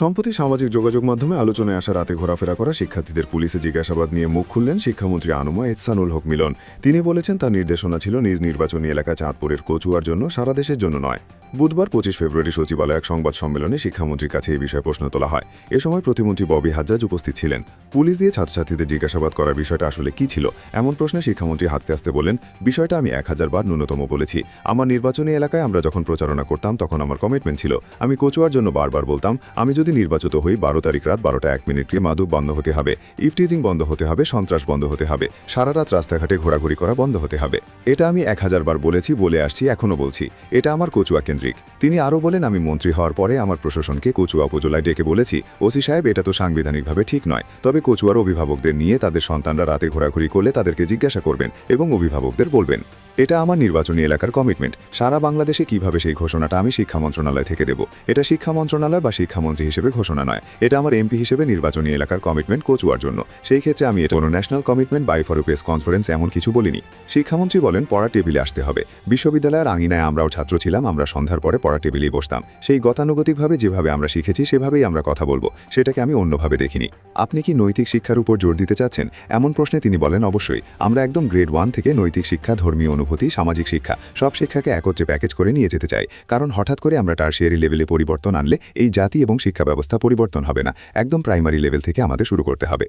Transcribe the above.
সম্প্রতি সামাজিক যোগাযোগ মাধ্যমে আলোচনায় আসা রাতে ঘোরাফেরা করা শিক্ষার্থীদের পুলিশে জিজ্ঞাসাবাদ নিয়ে মুখ খুললেন শিক্ষামন্ত্রী আনোমা এহসানুল হক মিলন। তিনি বলেছেন তার নির্দেশনা ছিল নিজ নির্বাচনী এলাকা চাঁদপুরের কচুয়ার জন্য, সারা দেশের জন্য নয়। বুধবার 25 ফেব্রুয়ারি সচিবালয়ে এক সংবাদ সম্মেলনে শিক্ষামন্ত্রীর কাছে এই বিষয়ে প্রশ্ন তোলা হয়। এ সময় প্রতিমন্ত্রী ববি হাজ্জাজ উপস্থিত ছিলেন। পুলিশ দিয়ে ছাত্রছাত্রীদের জিজ্ঞাসাবাদ করার বিষয়টা আসলে কি ছিল এমন প্রশ্নে শিক্ষামন্ত্রী হাসতে হাসতে বলেন, বিষয়টা আমি 1000 বার ন্যূনতম বলেছি। আমার নির্বাচনী এলাকায় আমরা যখন প্রচারণা করতাম তখন আমার কমিটমেন্ট ছিল, আমি কচুয়ার জন্য বারবার বলতাম, আমি যদি নির্বাচিত হই 12 তারিখ রাত 12টা 1 মিনিটে মাদক বন্ধ হতে হবে, ইফটিজিং বন্ধ হতে হবে, সন্ত্রাস বন্ধ হতে হবে, সারা রাত রাস্তাঘাটে ঘোরাঘুরি করা বন্ধ হতে হবে। এটা আমি 1000 বার বলেছি, বলে আসছি, এখনও বলছি। এটা আমার কচুয়া কেন্দ্রিক। তিনি আরও বলেন, আমি মন্ত্রী হওয়ার পরে আমার প্রশাসনকে কচুয়া উপজেলায় ডেকে বলেছি, ওসি সাহেব এটা তো সাংবিধানিকভাবে ঠিক নয়, তবে কচুয়ার অভিভাবকদের নিয়ে তাদের সন্তানরা রাতে ঘোরাঘুরি করলে তাদেরকে জিজ্ঞাসা করবেন এবং অভিভাবকদের বলবেন। এটা আমার নির্বাচনী এলাকার কমিটমেন্ট। সারা বাংলাদেশে কিভাবে সেই ঘোষণাটা আমি শিক্ষা মন্ত্রণালয় থেকে দেব? এটা শিক্ষা মন্ত্রণালয় বা শিক্ষামন্ত্রী হিসেবে ঘোষণা নয়, এটা আমার এমপি হিসেবে নির্বাচনী এলাকার কমিটমেন্ট কচুয়ার জন্য। সেই ক্ষেত্রে আমি এটা কোনো ন্যাশনাল কমিটমেন্ট বা ফর প্রেস কনফারেন্স এমন কিছু বলিনি। শিক্ষামন্ত্রী বলেন, পড়া টেবিলে আসতে হবে। বিশ্ববিদ্যালয়ের আঙিনায় আমরাও ছাত্র ছিলাম, আমরা সন্ধ্যার পরে পড়া টেবিলেই বসতাম। সেই গতানুগতিকভাবে যেভাবে আমরা শিখেছি সেভাবেই আমরা কথা বলবো, সেটাকে আমি অন্যভাবে দেখিনি। আপনি কি নৈতিক শিক্ষার উপর জোর দিতে চাচ্ছেন? এমন প্রশ্নে তিনি বলেন, অবশ্যই। আমরা একদম গ্রেড 1 থেকে নৈতিক শিক্ষা, ধর্মীয় অনুভূতি, সামাজিক শিক্ষা, সব শিক্ষাকে একত্রে প্যাকেজ করে নিয়ে যেতে চাই। কারণ হঠাৎ করে আমরা টারশিয়ারি লেভেলে পরিবর্তন আনলে এই জাতি এবং শিক্ষা ব্যবস্থা পরিবর্তন হবে না। একদম প্রাইমারি লেভেল থেকে আমাদের শুরু করতে হবে।